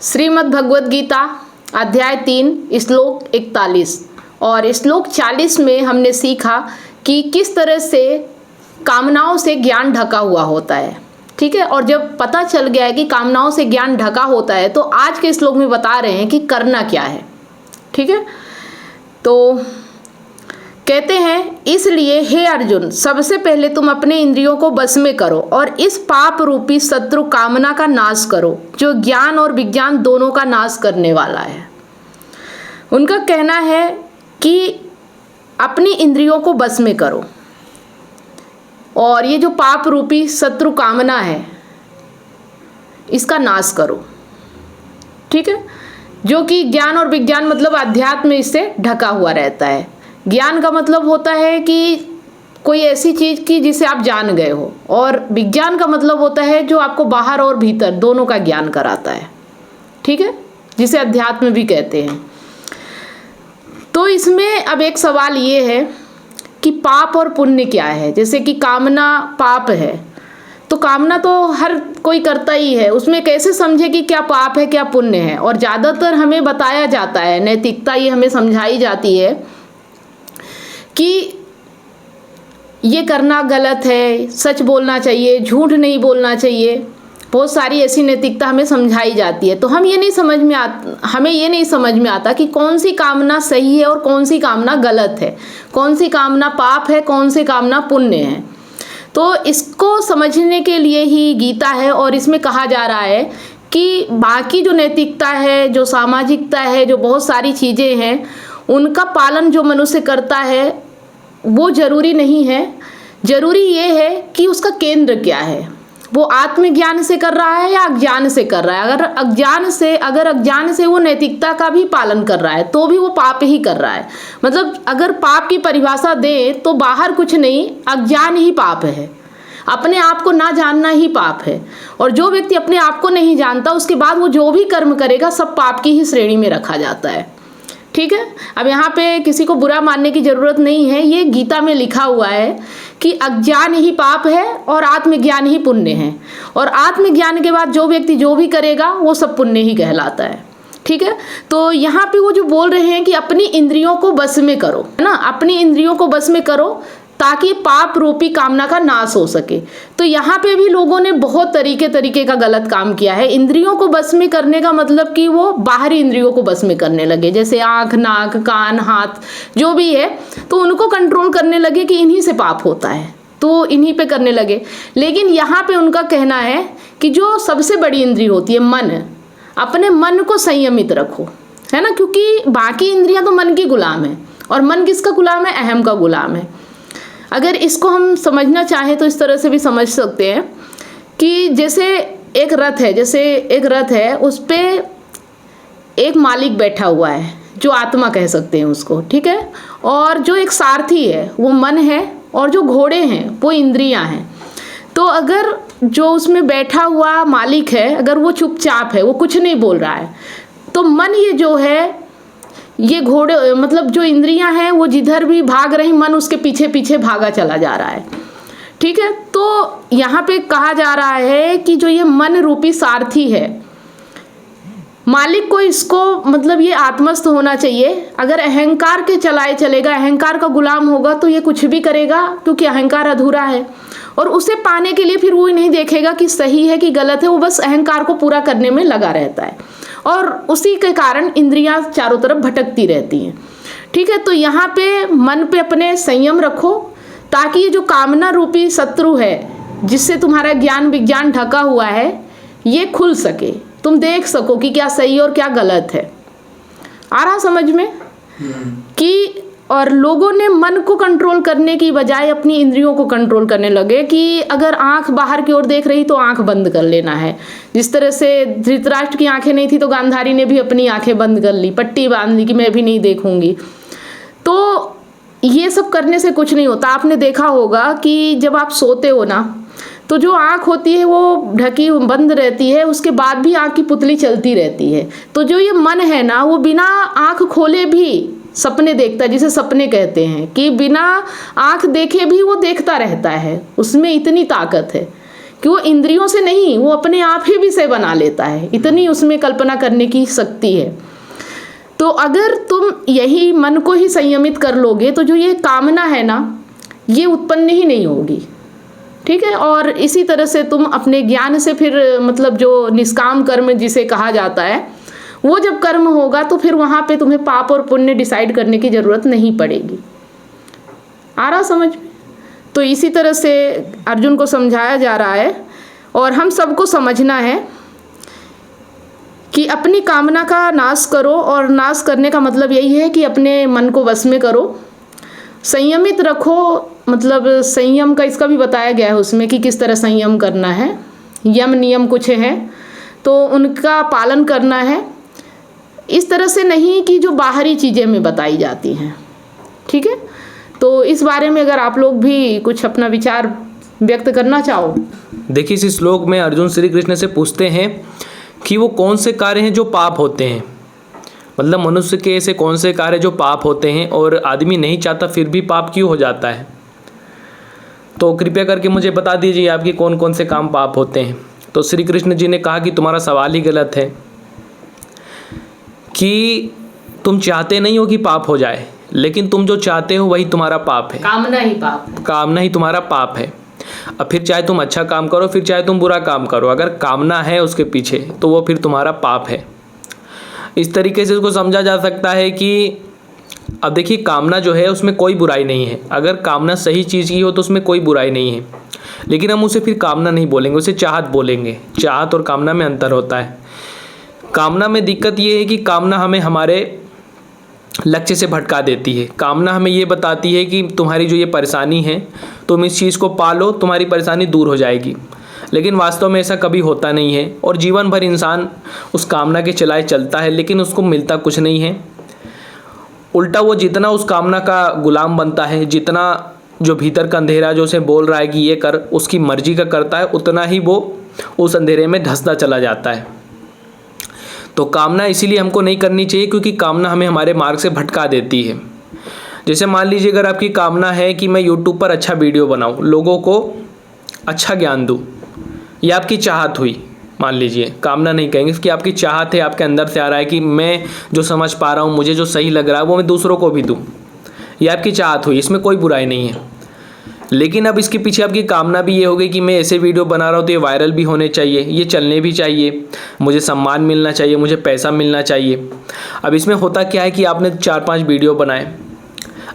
श्रीमद् भगवद गीता अध्याय 3 श्लोक 41 और श्लोक 40 में हमने सीखा कि किस तरह से कामनाओं से ज्ञान ढका हुआ होता है। ठीक है, और जब पता चल गया है कि कामनाओं से ज्ञान ढका होता है तो आज के श्लोक में बता रहे हैं कि करना क्या है। ठीक है, तो कहते हैं इसलिए हे अर्जुन, सबसे पहले तुम अपने इंद्रियों को बस में करो और इस पाप रूपी शत्रु कामना का नाश करो जो ज्ञान और विज्ञान दोनों का नाश करने वाला है। उनका कहना है कि अपनी इंद्रियों को बस में करो और ये जो पाप रूपी शत्रु कामना है इसका नाश करो। ठीक है, जो कि ज्ञान और विज्ञान मतलब अध्यात्म इससे ढका हुआ रहता है। ज्ञान का मतलब होता है कि कोई ऐसी चीज की जिसे आप जान गए हो, और विज्ञान का मतलब होता है जो आपको बाहर और भीतर दोनों का ज्ञान कराता है। ठीक है, जिसे अध्यात्म भी कहते हैं। तो इसमें अब एक सवाल ये है कि पाप और पुण्य क्या है। जैसे कि कामना पाप है तो कामना तो हर कोई करता ही है, उसमें कैसे समझे कि क्या पाप है क्या पुण्य है। और ज़्यादातर हमें बताया जाता है, नैतिकता ये हमें समझाई जाती है कि ये करना गलत है, सच बोलना चाहिए, झूठ नहीं बोलना चाहिए। बहुत सारी ऐसी नैतिकता हमें समझाई जाती है। तो हमें ये नहीं समझ में आता कि कौन सी कामना सही है और कौन सी कामना गलत है, कौन सी कामना पाप है, कौन सी कामना पुण्य है। तो इसको समझने के लिए ही गीता है और इसमें कहा जा रहा है कि बाकी जो नैतिकता है, जो सामाजिकता है, जो बहुत सारी चीज़ें हैं, उनका पालन जो मनुष्य करता है वो जरूरी नहीं है। जरूरी ये है कि उसका केंद्र क्या है, वो आत्मज्ञान से कर रहा है या अज्ञान से कर रहा है। अगर अज्ञान से वो नैतिकता का भी पालन कर रहा है तो भी वो पाप ही कर रहा है। मतलब अगर पाप की परिभाषा दें तो बाहर कुछ नहीं, अज्ञान ही पाप है। अपने आप को ना जानना ही पाप है। और जो व्यक्ति अपने आप को नहीं जानता उसके बाद वो जो भी कर्म करेगा सब पाप की ही श्रेणी में रखा जाता है। ठीक है, अब यहाँ पे किसी को बुरा मानने की जरूरत नहीं है। ये गीता में लिखा हुआ है कि अज्ञान ही पाप है और आत्मज्ञान ही पुण्य है। और आत्मज्ञान के बाद जो व्यक्ति जो भी करेगा वो सब पुण्य ही कहलाता है। ठीक है, तो यहाँ पे वो जो बोल रहे हैं कि अपनी इंद्रियों को बस में करो, है ना, अपनी इंद्रियों को बस में करो ताकि पाप रूपी कामना का नाश हो सके। तो यहाँ पे भी लोगों ने बहुत तरीके का गलत काम किया है। इंद्रियों को बस में करने का मतलब कि वो बाहरी इंद्रियों को बस में करने लगे, जैसे आँख, नाक, कान, हाथ जो भी है, तो उनको कंट्रोल करने लगे कि इन्हीं से पाप होता है तो इन्हीं पे करने लगे। लेकिन यहाँ पे उनका कहना है कि जो सबसे बड़ी इंद्रिय होती है मन, अपने मन को संयमित रखो, है ना, क्योंकि बाकी इंद्रियां तो मन की गुलाम है। और मन किसका गुलाम है? अहम का गुलाम है। अगर इसको हम समझना चाहें तो इस तरह से भी समझ सकते हैं कि जैसे एक रथ है, उस पे एक मालिक बैठा हुआ है जो आत्मा कह सकते हैं उसको। ठीक है, और जो एक सारथी है वो मन है और जो घोड़े हैं वो इंद्रियां हैं। तो अगर जो उसमें बैठा हुआ मालिक है अगर वो चुपचाप है, वो कुछ नहीं बोल रहा है, तो मन ये जो है, ये घोड़े मतलब जो इंद्रियां हैं वो जिधर भी भाग रही, मन उसके पीछे पीछे भागा चला जा रहा है। ठीक है, तो यहाँ पे कहा जा रहा है कि जो ये मन रूपी सारथी है, मालिक को इसको मतलब ये आत्मस्थ होना चाहिए। अगर अहंकार के चलेगा, अहंकार का गुलाम होगा तो ये कुछ भी करेगा, क्योंकि अहंकार अधूरा है। और उसे पाने के लिए फिर वो नहीं देखेगा कि सही है कि गलत है, वो बस अहंकार को पूरा करने में लगा रहता है और उसी के कारण इंद्रियां चारों तरफ भटकती रहती हैं। ठीक है, तो यहाँ पे मन पे अपने संयम रखो ताकि ये जो कामना रूपी शत्रु है जिससे तुम्हारा ज्ञान विज्ञान ढका हुआ है ये खुल सके, तुम देख सको कि क्या सही और क्या गलत है। आ रहा समझ में कि और लोगों ने मन को कंट्रोल करने की बजाय अपनी इंद्रियों को कंट्रोल करने लगे कि अगर आंख बाहर की ओर देख रही तो आंख बंद कर लेना है। जिस तरह से धृतराष्ट्र की आंखें नहीं थी तो गांधारी ने भी अपनी आंखें बंद कर ली, पट्टी बांध ली कि मैं भी नहीं देखूंगी। तो ये सब करने से कुछ नहीं होता। आपने देखा होगा कि जब आप सोते हो ना तो जो आँख होती है वो ढकी बंद रहती है, उसके बाद भी आँख की पुतली चलती रहती है। तो जो ये मन है ना वो बिना आँख खोले भी सपने देखता है, जिसे सपने कहते हैं कि बिना आँख देखे भी वो देखता रहता है। उसमें इतनी ताकत है कि वो इंद्रियों से नहीं, वो अपने आप ही विषय बना लेता है, इतनी उसमें कल्पना करने की शक्ति है। तो अगर तुम यही मन को ही संयमित कर लोगे तो जो ये कामना है ना, ये उत्पन्न ही नहीं होगी, ठीक है। और इसी तरह से तुम अपने ज्ञान से फिर मतलब जो निष्काम कर्म जिसे कहा जाता है, वो जब कर्म होगा तो फिर वहाँ पे तुम्हें पाप और पुण्य डिसाइड करने की ज़रूरत नहीं पड़ेगी। आ रहा समझ में? तो इसी तरह से अर्जुन को समझाया जा रहा है और हम सबको समझना है कि अपनी कामना का नाश करो, और नाश करने का मतलब यही है कि अपने मन को वश में करो, संयमित रखो। मतलब संयम का इसका भी बताया गया है उसमें कि किस तरह संयम करना है। यम नियम कुछ हैं तो उनका पालन करना है, इस तरह से नहीं कि जो बाहरी चीज़ें में बताई जाती हैं, ठीक है। तो इस बारे में अगर आप लोग भी कुछ अपना विचार व्यक्त करना चाहो। देखिए, इस श्लोक में अर्जुन श्री कृष्ण से पूछते हैं कि वो कौन से कार्य हैं जो पाप होते हैं, मतलब मनुष्य के ऐसे कौन से कार्य जो पाप होते हैं और आदमी नहीं चाहता फिर भी पाप क्यों हो जाता है। तो कृपया करके मुझे बता दीजिए आपकी कौन कौन से काम पाप होते हैं। तो श्री कृष्ण जी ने कहा कि तुम्हारा सवाल ही गलत है, कि तुम चाहते नहीं हो कि पाप हो जाए, लेकिन तुम जो चाहते हो वही तुम्हारा पाप है। कामना ही पाप है। कामना ही तुम्हारा पाप है। अब फिर चाहे तुम अच्छा काम करो, फिर चाहे तुम बुरा काम करो, अगर कामना है उसके पीछे तो वो फिर तुम्हारा पाप है। इस तरीके से इसको समझा जा सकता है कि अब देखिए, कामना जो है उसमें कोई बुराई नहीं है। अगर कामना सही चीज़ की हो तो उसमें कोई बुराई नहीं है, लेकिन हम उसे फिर कामना नहीं बोलेंगे, उसे चाहत बोलेंगे। चाहत और कामना में अंतर होता है। कामना में दिक्कत ये है कि कामना हमें हमारे लक्ष्य से भटका देती है। कामना हमें ये बताती है कि तुम्हारी जो ये परेशानी है तुम इस चीज़ को पालो, तुम्हारी परेशानी दूर हो जाएगी, लेकिन वास्तव में ऐसा कभी होता नहीं है। और जीवन भर इंसान उस कामना के चलाए चलता है, लेकिन उसको मिलता कुछ नहीं है। उल्टा वो जितना उस कामना का गुलाम बनता है, जितना जो भीतर का अंधेरा जो उसे बोल रहा है कि ये कर, उसकी मर्जी का करता है, उतना ही वो उस अंधेरे में धंसता चला जाता है। तो कामना इसीलिए हमको नहीं करनी चाहिए क्योंकि कामना हमें हमारे मार्ग से भटका देती है। जैसे मान लीजिए, अगर आपकी कामना है कि मैं यूट्यूब पर अच्छा वीडियो बनाऊं, लोगों को अच्छा ज्ञान दूं, ये आपकी चाहत हुई। मान लीजिए, कामना नहीं कहेंगे, कि आपकी चाहत है, आपके अंदर से आ रहा है कि मैं जो समझ पा रहा हूँ, मुझे जो सही लग रहा है वो मैं दूसरों को भी दूँ, ये आपकी चाहत हुई, इसमें कोई बुराई नहीं है। लेकिन अब इसके पीछे आपकी कामना भी ये हो गई कि मैं ऐसे वीडियो बना रहा हूँ तो ये वायरल भी होने चाहिए, ये चलने भी चाहिए, मुझे सम्मान मिलना चाहिए, मुझे पैसा मिलना चाहिए। अब इसमें होता क्या है कि आपने 4-5 वीडियो बनाए,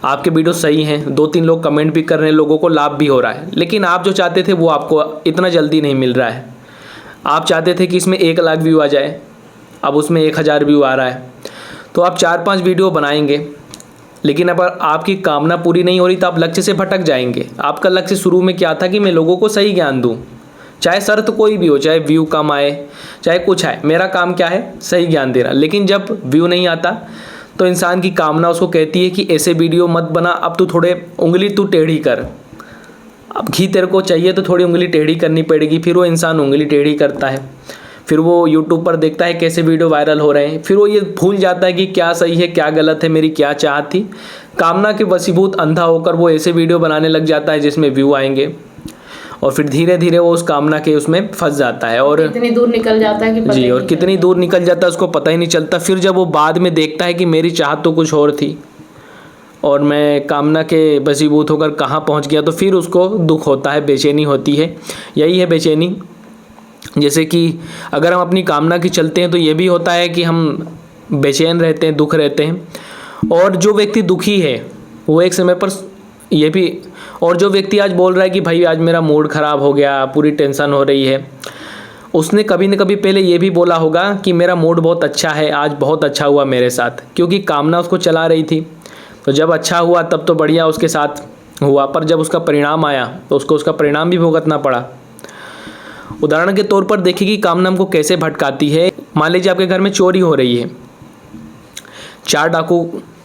आपके वीडियो सही हैं, 2-3 लोग कमेंट भी कर रहे हैं, लोगों को लाभ भी हो रहा है, लेकिन आप जो चाहते थे वो आपको इतना जल्दी नहीं मिल रहा है। आप चाहते थे कि इसमें 1 लाख व्यू आ जाए, अब उसमें 1000 व्यू आ रहा है। तो आप 4-5 वीडियो बनाएंगे, लेकिन अब आपकी कामना पूरी नहीं हो रही तो आप लक्ष्य से भटक जाएंगे। आपका लक्ष्य शुरू में क्या था कि मैं लोगों को सही ज्ञान दूं, चाहे शर्त कोई भी हो, चाहे व्यू कम आए, चाहे कुछ आए, मेरा काम क्या है, सही ज्ञान देना। लेकिन जब व्यू नहीं आता तो इंसान की कामना उसको कहती है कि ऐसे वीडियो मत बना, अब तू थोड़े उंगली तू टेढ़ी कर। अब घी तेरे को चाहिए तो थोड़ी उंगली टेढ़ी करनी पड़ेगी। फिर वो इंसान उंगली टेढ़ी करता है, फिर वो यूट्यूब पर देखता है कैसे वीडियो वायरल हो रहे हैं, फिर वो ये भूल जाता है कि क्या सही है क्या गलत है, मेरी क्या चाहत थी। कामना के वशीभूत अंधा होकर वो ऐसे वीडियो बनाने लग जाता है जिसमें व्यू आएंगे, और फिर धीरे धीरे वो उस कामना के उसमें फंस जाता है और कितनी दूर निकल जाता है कि जी, और कितनी दूर निकल जाता है उसको पता ही नहीं चलता। फिर जब वो बाद में देखता है कि मेरी चाहत तो कुछ और थी और मैं कामना के वशीभूत होकर कहाँ पहुँच गया, तो फिर उसको दुख होता है, बेचैनी होती है। यही है बेचैनी। जैसे कि अगर हम अपनी कामना की चलते हैं तो ये भी होता है कि हम बेचैन रहते हैं, दुख रहते हैं। और जो व्यक्ति दुखी है वो एक समय पर ये भी, और जो व्यक्ति आज बोल रहा है कि भाई आज मेरा मूड ख़राब हो गया, पूरी टेंशन हो रही है, उसने कभी न कभी पहले ये भी बोला होगा कि मेरा मूड बहुत अच्छा है, आज बहुत अच्छा हुआ मेरे साथ, क्योंकि कामना उसको चला रही थी। तो जब अच्छा हुआ तब तो बढ़िया उसके साथ हुआ, पर जब उसका परिणाम आया तो उसको उसका परिणाम भी भुगतना पड़ा। उदाहरण के तौर पर देखिए कि कामना हमको कैसे भटकाती है। मान लीजिए आपके घर में चोरी हो रही है,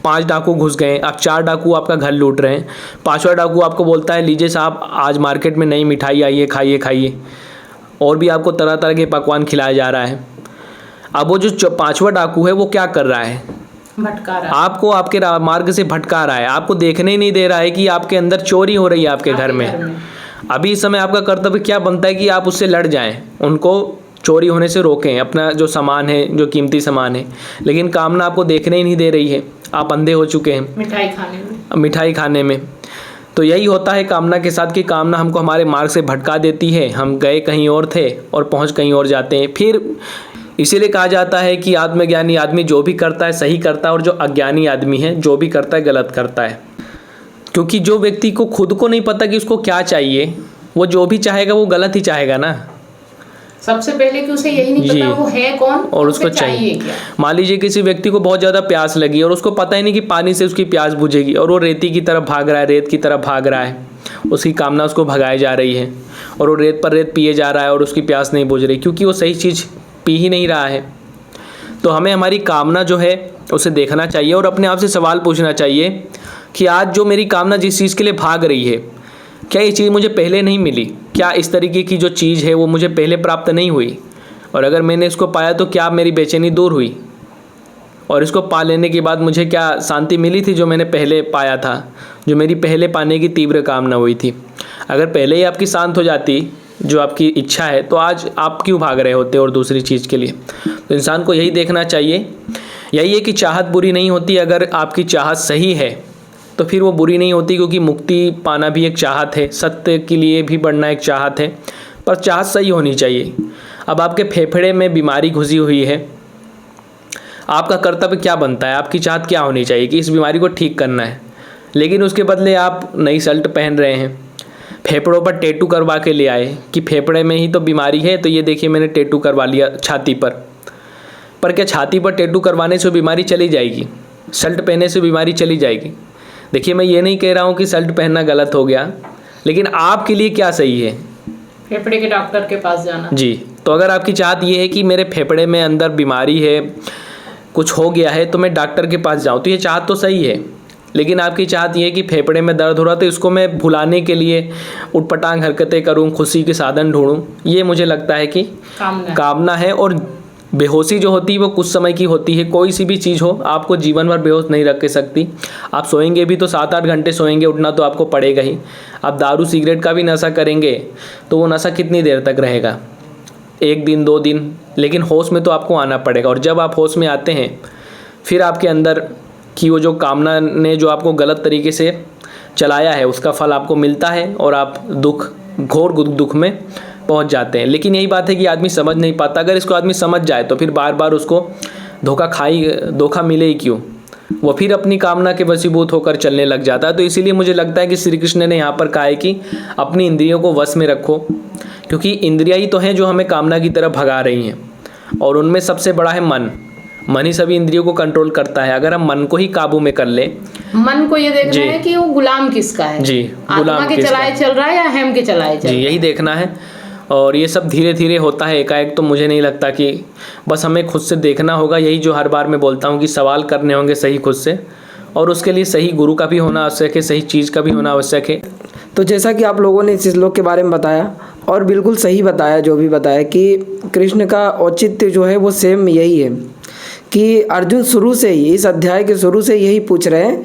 5 डाकू घुस गए, अब 4 डाकू आपका घर लूट रहे हैं। 5वां डाकू आपको बोलता है लीजिए साहब, आज मार्केट में नई मिठाई आई है, खाइए खाइए, और भी आपको तरह तरह के पकवान खिलाया जा रहा है। अब वो जो 5वां डाकू है वो क्या कर रहा है, भटका रहा है, आपको आपके मार्ग से भटका रहा है, आपको देखने ही नहीं दे रहा है कि आपके अंदर चोरी हो रही है आपके घर में। अभी इस समय आपका कर्तव्य क्या बनता है कि आप उससे लड़ जाएं, उनको चोरी होने से रोकें, अपना जो सामान है, जो कीमती सामान है। लेकिन कामना आपको देखने ही नहीं दे रही है, आप अंधे हो चुके हैं मिठाई खाने में। तो यही होता है कामना के साथ कि कामना हमको हमारे मार्ग से भटका देती है। हम गए कहीं और थे और पहुंच कहीं और जाते हैं। फिर इसीलिए कहा जाता है कि आत्मज्ञानी आदमी जो भी करता है सही करता है, और जो अज्ञानी आदमी है जो भी करता है गलत करता है। क्योंकि जो व्यक्ति को खुद को नहीं पता कि उसको क्या चाहिए, वो जो भी चाहेगा वो गलत ही चाहेगा ना। सबसे पहले कि उसे यही नहीं पता वो है कौन और उसको चाहिए क्या। मान लीजिए किसी व्यक्ति को बहुत ज़्यादा प्यास लगी और उसको पता ही नहीं कि पानी से उसकी प्यास बुझेगी, और वो रेती की तरफ भाग रहा है, रेत की तरफ भाग रहा है, उसकी कामना उसको भगाई जा रही है, और वो रेत पर रेत पिए जा रहा है और उसकी प्यास नहीं बुझ रही, क्योंकि वो सही चीज़ पी ही नहीं रहा है। तो हमें हमारी कामना जो है उसे देखना चाहिए और अपने आप से सवाल पूछना चाहिए कि आज जो मेरी कामना जिस चीज़ के लिए भाग रही है, क्या ये चीज़ मुझे पहले नहीं मिली? क्या इस तरीके की जो चीज़ है वो मुझे पहले प्राप्त नहीं हुई? और अगर मैंने इसको पाया तो क्या मेरी बेचैनी दूर हुई? और इसको पा लेने के बाद मुझे क्या शांति मिली थी जो मैंने पहले पाया था, जो मेरी पहले पाने की तीव्र कामना हुई थी? अगर पहले ही आपकी शांत हो जाती जो आपकी इच्छा है, तो आज आप क्यों भाग रहे होते और दूसरी चीज़ के लिए? तो इंसान को यही देखना चाहिए। यही है कि चाहत बुरी नहीं होती। अगर आपकी चाहत सही है तो फिर वो बुरी नहीं होती, क्योंकि मुक्ति पाना भी एक चाहत है, सत्य के लिए भी बढ़ना एक चाहत है, पर चाहत सही होनी चाहिए। अब आपके फेफड़े में बीमारी घुसी हुई है, आपका कर्तव्य क्या बनता है, आपकी चाहत क्या होनी चाहिए कि इस बीमारी को ठीक करना है। लेकिन उसके बदले आप नई शर्ट पहन रहे हैं, फेफड़ों पर टैटू करवा के ले आए कि फेफड़े में ही तो बीमारी है, तो ये देखिए मैंने टैटू करवा लिया छाती पर क्या छाती पर टैटू करवाने से बीमारी चली जाएगी? शर्ट पहनने से बीमारी चली जाएगी? देखिए मैं ये नहीं कह रहा हूँ कि शर्ट पहनना गलत हो गया, लेकिन आपके लिए क्या सही है? फेफड़े के डॉक्टर के पास जाना। जी, तो अगर आपकी चाहत ये है कि मेरे फेफड़े में अंदर बीमारी है, कुछ हो गया है, तो मैं डॉक्टर के पास जाऊँ, तो ये चाहत तो सही है। लेकिन आपकी चाहत ये है कि फेफड़े में दर्द हो रहा, तो इसको मैं भुलाने के लिए उटपटांग हरकतें करूँ, खुशी के साधन ढूंढूँ, ये मुझे लगता है कि कामना है। और बेहोशी जो होती है वो कुछ समय की होती है। कोई सी भी चीज़ हो आपको जीवन भर बेहोश नहीं रख के सकती। आप सोएंगे भी तो 7-8 घंटे सोएंगे, उठना तो आपको पड़ेगा ही। आप दारू सिगरेट का भी नशा करेंगे तो वो नशा कितनी देर तक रहेगा? 1 दिन 2 दिन, लेकिन होश में तो आपको आना पड़ेगा। और जब आप होश में आते हैं फिर आपके अंदर की वो जो कामना ने जो आपको गलत तरीके से चलाया है उसका फल आपको मिलता है, और आप घोर दुख में पहुंच जाते हैं। लेकिन यही बात है कि आदमी समझ नहीं पाता। अगर इसको आदमी समझ जाए तो फिर बार बार उसको धोखा मिले ही क्यों, वो फिर अपनी कामना के वशीभूत होकर चलने लग जाता है। तो इसीलिए मुझे लगता है कि श्री कृष्ण ने यहाँ पर कहा है कि अपनी इंद्रियों को वश में रखो, क्योंकि इंद्रियां ही तो हैं जो हमें कामना की तरफ भगा रही हैं, और उनमें सबसे बड़ा है मन ही सभी इंद्रियों को कंट्रोल करता है। अगर हम मन को ही काबू में कर ले, मन को ये देखना है कि वो गुलाम किसका है, जी, आत्मा के चलाए चल रहा है या हम के चलाए चल रहा है, जी, यही देखना है। और ये सब धीरे धीरे होता है, एकाएक तो मुझे नहीं लगता कि बस हमें खुद से देखना होगा। यही जो हर बार मैं बोलता हूँ कि सवाल करने होंगे सही खुद से, और उसके लिए सही गुरु का भी होना आवश्यक है, सही चीज़ का भी होना आवश्यक है। तो जैसा कि आप लोगों ने इस श्लोक के बारे में बताया, और बिल्कुल सही बताया जो भी बताया, कि कृष्ण का औचित्य जो है वो सेम यही है कि अर्जुन शुरू से ही, इस अध्याय के शुरू से यही पूछ रहे हैं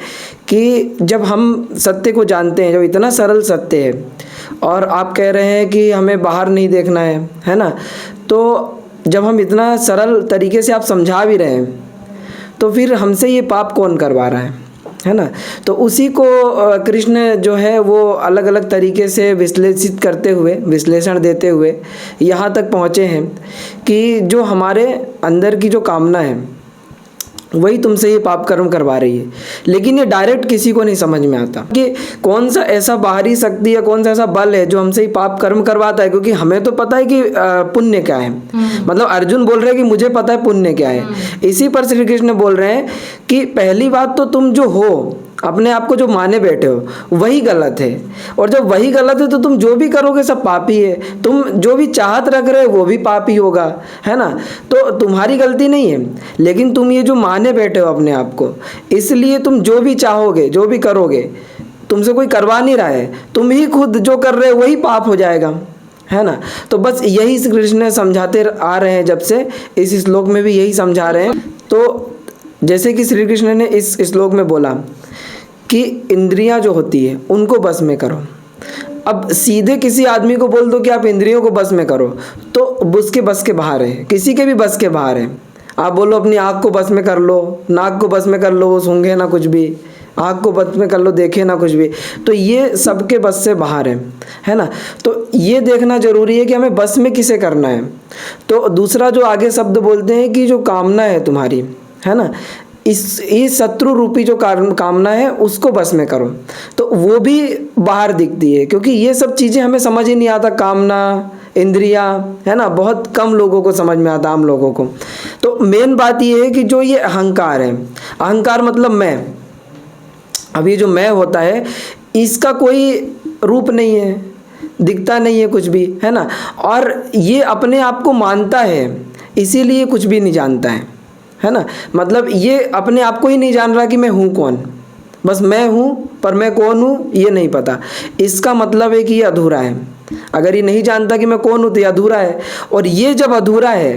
कि जब हम सत्य को जानते हैं, जब इतना सरल सत्य है, और आप कह रहे हैं कि हमें बाहर नहीं देखना है ना, तो जब हम इतना सरल तरीके से आप समझा भी रहे हैं, तो फिर हमसे ये पाप कौन करवा रहा है ना? तो उसी को कृष्ण जो है वो अलग अलग तरीके से विश्लेषित करते हुए, विश्लेषण देते हुए यहाँ तक पहुँचे हैं कि जो हमारे अंदर की जो कामना है वही तुमसे ये पाप कर्म करवा रही है। लेकिन ये डायरेक्ट किसी को नहीं समझ में आता कि कौन सा ऐसा बाहरी शक्ति या कौन सा ऐसा बल है जो हमसे ये पाप कर्म करवाता है, क्योंकि हमें तो पता है कि पुण्य क्या है। मतलब अर्जुन बोल रहे हैं कि मुझे पता है पुण्य क्या है। इसी पर श्री कृष्ण बोल रहे हैं कि पहली बात तो तुम जो हो, अपने आप को जो माने बैठे हो वही गलत है, और जब वही गलत है तो तुम जो भी करोगे सब पाप ही है। तुम जो भी चाहत रख रहे हो वो भी पाप ही होगा, है ना? तो तुम्हारी गलती नहीं है, लेकिन तुम ये जो माने बैठे हो अपने आप को, इसलिए तुम जो भी चाहोगे, जो भी करोगे, तुमसे कोई करवा नहीं रहा है, तुम ही खुद जो कर रहे हो वही पाप हो जाएगा, है ना? तो बस यही श्री कृष्ण समझाते आ रहे हैं, जब से इस श्लोक में भी यही समझा रहे हैं। तो जैसे कि श्री कृष्ण ने इस श्लोक में बोला कि इंद्रियां जो होती है उनको बस में करो, अब सीधे किसी आदमी को बोल दो कि आप इंद्रियों को बस में करो, तो उसके बस के बाहर है, किसी के भी बस के बाहर है। आप बोलो अपनी आँख को बस में कर लो, नाक को बस में कर लो, वो सूंघे ना कुछ भी, आँख को बस में कर लो, देखे ना कुछ भी, तो ये सबके बस से बाहर है ना। तो ये देखना जरूरी है कि हमें बस में किसे करना है। तो दूसरा जो आगे शब्द बोलते हैं कि जो कामना है तुम्हारी, है ना, इस शत्रु रूपी जो कामना है उसको बस में करो, तो वो भी बाहर दिखती है, क्योंकि ये सब चीज़ें हमें समझ ही नहीं आता। कामना, इंद्रिया, है ना, बहुत कम लोगों को समझ में आता, आम लोगों को। तो मेन बात ये है कि जो ये अहंकार है, अहंकार मतलब मैं, अब ये जो मैं होता है इसका कोई रूप नहीं है, दिखता नहीं है कुछ भी, है ना, और ये अपने आप को मानता है, इसीलिए कुछ भी नहीं जानता है ना। मतलब ये अपने आप को ही नहीं जान रहा कि मैं हूँ कौन, बस मैं हूँ, पर मैं कौन हूँ ये नहीं पता। इसका मतलब है कि ये अधूरा है। अगर ये नहीं जानता कि मैं कौन हूँ तो ये अधूरा है, और ये जब अधूरा है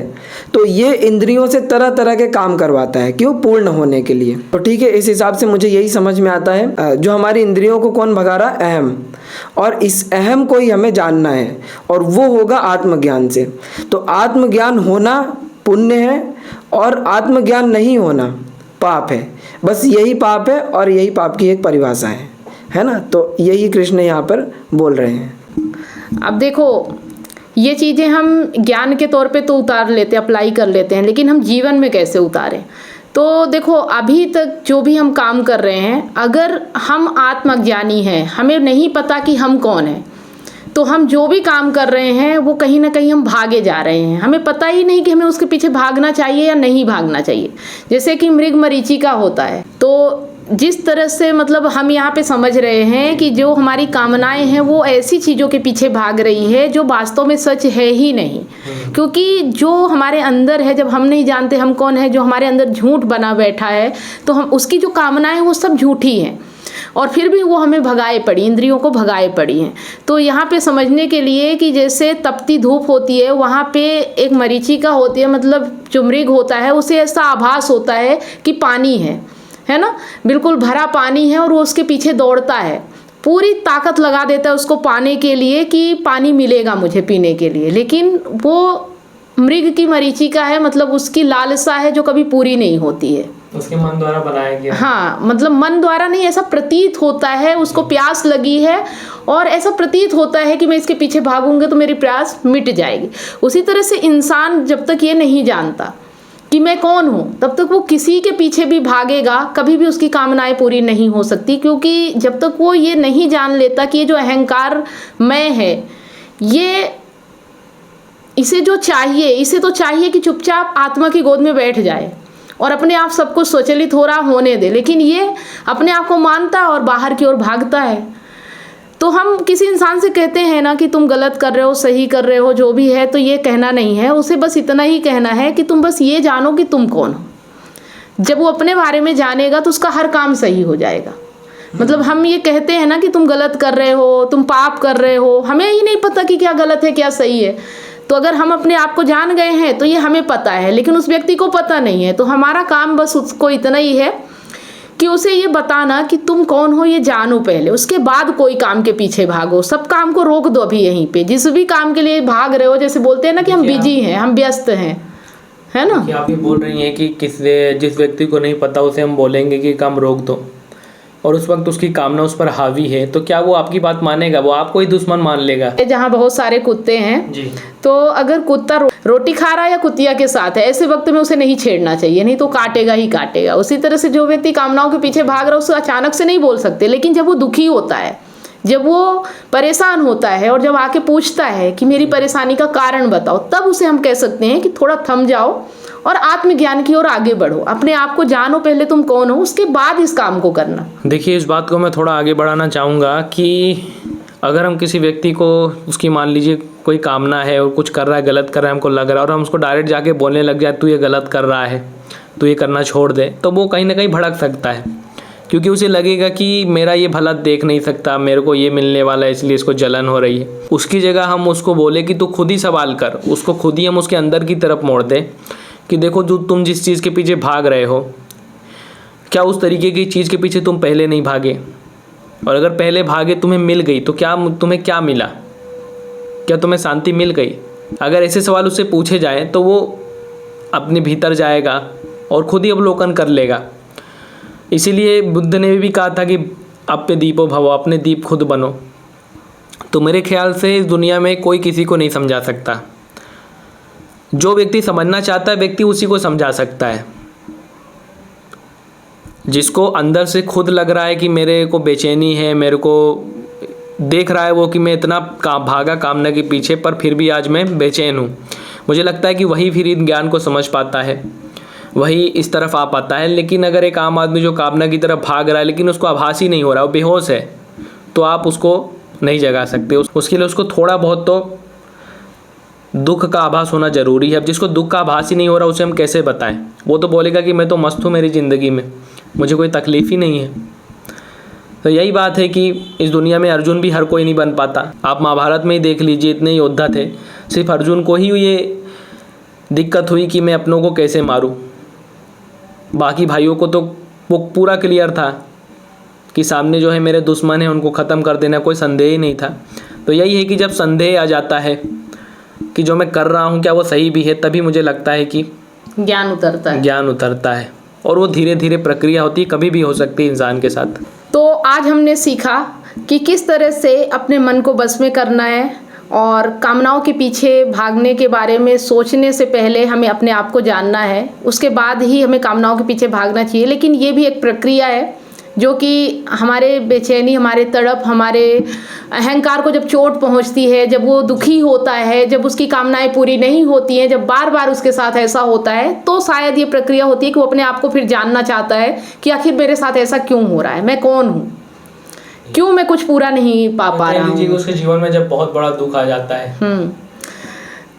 तो ये इंद्रियों से तरह तरह के काम करवाता है, क्यों? पूर्ण होने के लिए। तो ठीक है, इस हिसाब से मुझे यही समझ में आता है, जो हमारी इंद्रियों को कौन भगा रहा? अहम। और इस अहम को ही हमें जानना है, और वो होगा आत्मज्ञान से। तो आत्मज्ञान होना पुण्य है, और आत्मज्ञान नहीं होना पाप है। बस यही पाप है, और यही पाप की एक परिभाषा है ना। तो यही कृष्ण यहाँ पर बोल रहे हैं। अब देखो, ये चीज़ें हम ज्ञान के तौर पे तो उतार लेते हैं, अप्लाई कर लेते हैं, लेकिन हम जीवन में कैसे उतारें? तो देखो, अभी तक जो भी हम काम कर रहे हैं, अगर हम आत्मज्ञानी हैं, हमें नहीं पता कि हम कौन हैं, तो हम जो भी काम कर रहे हैं वो कहीं ना कहीं हम भागे जा रहे हैं। हमें पता ही नहीं कि हमें उसके पीछे भागना चाहिए या नहीं भागना चाहिए। जैसे कि मृग मरीचिका होता है, तो जिस तरह से मतलब हम यहाँ पे समझ रहे हैं कि जो हमारी कामनाएं हैं वो ऐसी चीज़ों के पीछे भाग रही है जो वास्तव में सच है ही नहीं। क्योंकि जो हमारे अंदर है, जब हम नहीं जानते हम कौन है, जो हमारे अंदर झूठ बना बैठा है, तो हम उसकी जो कामनाएं वो सब झूठी हैं, और फिर भी वो हमें भगाए पड़ी, इंद्रियों को भगाए पड़ी हैं। तो यहाँ पे समझने के लिए कि जैसे तपती धूप होती है, वहाँ पे एक मरीचिका होती है, मतलब जो मृग होता है उसे ऐसा आभास होता है कि पानी है ना, बिल्कुल भरा पानी है, और वो उसके पीछे दौड़ता है, पूरी ताकत लगा देता है उसको पाने के लिए कि पानी मिलेगा मुझे पीने के लिए। लेकिन वो मृग की मरीचिका है, मतलब उसकी लालसा है जो कभी पूरी नहीं होती है, उसके मन द्वारा बनाया गया। हाँ, मतलब मन द्वारा नहीं, ऐसा प्रतीत होता है, उसको प्यास लगी है और ऐसा प्रतीत होता है कि मैं इसके पीछे भागूंगा तो मेरी प्यास मिट जाएगी। उसी तरह से इंसान जब तक ये नहीं जानता कि मैं कौन हूँ, तब तक वो किसी के पीछे भी भागेगा, कभी भी उसकी कामनाएं पूरी नहीं हो सकती। क्योंकि जब तक वो ये नहीं जान लेता कि ये जो अहंकार मैं है, ये इसे जो चाहिए, इसे तो चाहिए कि चुपचाप आत्मा की गोद में बैठ जाए और अपने आप सब कुछ स्वचालित हो रहा होने दे, लेकिन ये अपने आप को मानता है और बाहर की ओर भागता है। तो हम किसी इंसान से कहते हैं ना कि तुम गलत कर रहे हो, सही कर रहे हो, जो भी है, तो ये कहना नहीं है, उसे बस इतना ही कहना है कि तुम बस ये जानो कि तुम कौन हो। जब वो अपने बारे में जानेगा तो उसका हर काम सही हो जाएगा। मतलब हम ये कहते हैं ना कि तुम गलत कर रहे हो, तुम पाप कर रहे हो, हमें ही नहीं पता कि क्या गलत है क्या सही है। तो अगर हम अपने आप को जान गए हैं तो ये हमें पता है, लेकिन उस व्यक्ति को पता नहीं है। तो हमारा काम बस उसको इतना ही है कि उसे ये बताना कि तुम कौन हो, ये जानो पहले, उसके बाद कोई काम के पीछे भागो। सब काम को रोक दो अभी यहीं पे, जिस भी काम के लिए भाग रहे हो। जैसे बोलते हैं ना कि हम बिजी हैं, हम व्यस्त हैं, है ना। क्या आप ये बोल रही हैं कि जिस व्यक्ति को नहीं पता उसे हम बोलेंगे कि काम रोक दो, और उस वक्त उसकी कामना उस पर हावी है, तो क्या वो आपकी बात मानेगा? वो आपको ही दुश्मन मान लेगा। जहाँ बहुत सारे कुत्ते हैं जी, तो अगर कुत्ता रोटी खा रहा है या कुतिया के साथ है, ऐसे वक्त में उसे नहीं छेड़ना चाहिए, नहीं तो काटेगा ही काटेगा। उसी तरह से जो व्यक्ति कामनाओं के पीछे भाग रहा है उसे अचानक से नहीं बोल सकते, लेकिन जब वो दुखी होता है, जब वो परेशान होता है और जब आके पूछता है कि मेरी परेशानी का कारण बताओ, तब उसे हम कह सकते हैं कि थोड़ा थम जाओ और आत्मज्ञान की ओर आगे बढ़ो। अपने आप को जानो पहले तुम कौन हो, उसके बाद इस काम को करना। देखिए, इस बात को मैं थोड़ा आगे बढ़ाना चाहूँगा कि अगर हम किसी व्यक्ति को, उसकी मान लीजिए कोई कामना है और कुछ कर रहा है, गलत कर रहा है, हमको लग रहा है, और हम उसको डायरेक्ट जाके बोलने लग जाए तू ये गलत कर रहा है, तू ये करना छोड़ दे, तो वो कहीं ना कहीं भड़क सकता है, क्योंकि उसे लगेगा कि मेरा ये भला देख नहीं सकता, मेरे को ये मिलने वाला है, इसलिए इसको जलन हो रही है। उसकी जगह हम उसको बोले कि तू खुद ही सवाल कर, उसको खुद ही हम उसके अंदर की तरफ मोड़ दें कि देखो जो तुम जिस चीज़ के पीछे भाग रहे हो, क्या उस तरीके की चीज़ के पीछे तुम पहले नहीं भागे? और अगर पहले भागे तुम्हें मिल गई तो तुम्हें क्या मिला? क्या तुम्हें शांति मिल गई? अगर ऐसे सवाल उससे पूछे जाएं तो वो अपने भीतर जाएगा और खुद ही अवलोकन कर लेगा। इसीलिए बुद्ध ने भी कहा था कि अप्य दीपो भव, अपने दीप खुद बनो। तो मेरे ख्याल से इस दुनिया में कोई किसी को नहीं समझा सकता। जो व्यक्ति समझना चाहता है व्यक्ति उसी को समझा सकता है। जिसको अंदर से खुद लग रहा है कि मेरे को बेचैनी है, मेरे को देख रहा है वो कि मैं इतना भागा कामना के पीछे पर फिर भी आज मैं बेचैन हूँ, मुझे लगता है कि वही फिर इन ज्ञान को समझ पाता है, वही इस तरफ आ पाता है। लेकिन अगर एक आम आदमी जो कामना की तरफ भाग रहा है लेकिन उसको आभास ही नहीं हो रहा, वो बेहोश है, तो आप उसको नहीं जगा सकते। उसके लिए उसको थोड़ा बहुत तो दुख का आभास होना जरूरी है। अब जिसको दुख का आभास ही नहीं हो रहा उसे हम कैसे बताएं? वो तो बोलेगा कि मैं तो मस्त हूँ मेरी ज़िंदगी में, मुझे कोई तकलीफ़ ही नहीं है। तो यही बात है कि इस दुनिया में अर्जुन भी हर कोई नहीं बन पाता। आप महाभारत में ही देख लीजिए, इतने योद्धा थे, सिर्फ अर्जुन को ही ये दिक्कत हुई कि मैं अपनों को कैसे मारूं। बाकी भाइयों को तो वो पूरा क्लियर था कि सामने जो है मेरे दुश्मन हैं, उनको ख़त्म कर देना, कोई संदेह ही नहीं था। तो यही है कि जब संदेह आ जाता है कि जो मैं कर रहा हूँ क्या वो सही भी है, तभी मुझे लगता है कि ज्ञान उतरता है। और वो धीरे धीरे प्रक्रिया होती है, कभी भी हो सकती है इंसान के साथ। तो आज हमने सीखा कि किस तरह से अपने मन को बस में करना है और कामनाओं के पीछे भागने के बारे में सोचने से पहले हमें अपने आप को जानना है, उसके बाद ही हमें कामनाओं के पीछे भागना चाहिए। लेकिन ये भी एक प्रक्रिया है जो कि हमारे बेचैनी, हमारे तड़प, हमारे अहंकार को जब चोट पहुंचती है, जब वो दुखी होता है, जब उसकी कामनाएं पूरी नहीं होती हैं, जब बार बार उसके साथ ऐसा होता है, तो शायद ये प्रक्रिया होती है कि वो अपने आप को फिर जानना चाहता है कि आखिर मेरे साथ ऐसा क्यों हो रहा है, मैं कौन हूँ, क्यों मैं कुछ पूरा नहीं पा रहा हूँ। उसके जीवन में जब बहुत बड़ा दुख आ जाता है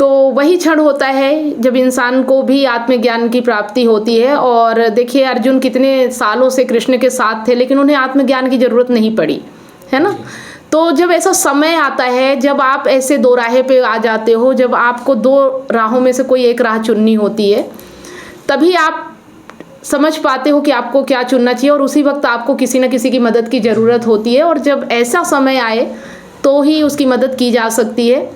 तो वही क्षण होता है जब इंसान को भी आत्मज्ञान की प्राप्ति होती है। और देखिए अर्जुन कितने सालों से कृष्ण के साथ थे लेकिन उन्हें आत्मज्ञान की जरूरत नहीं पड़ी, है ना। तो जब ऐसा समय आता है, जब आप ऐसे दो राहे पे आ जाते हो, जब आपको दो राहों में से कोई एक राह चुननी होती है, तभी आप समझ पाते हो कि आपको क्या चुनना चाहिए और उसी वक्त आपको किसी न किसी की मदद की ज़रूरत होती है। और जब ऐसा समय आए तो ही उसकी मदद की जा सकती है।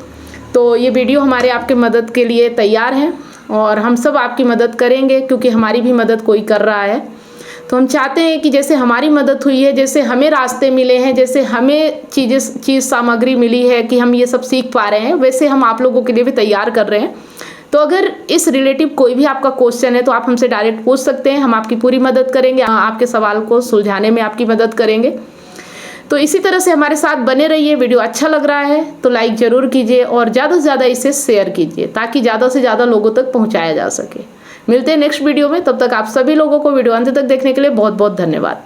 तो ये वीडियो हमारे आपके मदद के लिए तैयार है और हम सब आपकी मदद करेंगे क्योंकि हमारी भी मदद कोई कर रहा है। तो हम चाहते हैं कि जैसे हमारी मदद हुई है, जैसे हमें रास्ते मिले हैं, जैसे हमें चीज़ सामग्री मिली है कि हम ये सब सीख पा रहे हैं, वैसे हम आप लोगों के लिए भी तैयार कर रहे हैं। तो अगर इस रिलेटिव कोई भी आपका क्वेश्चन है तो आप हमसे डायरेक्ट पूछ सकते हैं, हम आपकी पूरी मदद करेंगे, आपके सवाल को सुलझाने में आपकी मदद करेंगे। तो इसी तरह से हमारे साथ बने रहिए। वीडियो अच्छा लग रहा है तो लाइक ज़रूर कीजिए और ज़्यादा से ज़्यादा इसे शेयर कीजिए ताकि ज़्यादा से ज़्यादा लोगों तक पहुंचाया जा सके। मिलते हैं नेक्स्ट वीडियो में, तब तक आप सभी लोगों को वीडियो अंत तक देखने के लिए बहुत बहुत धन्यवाद।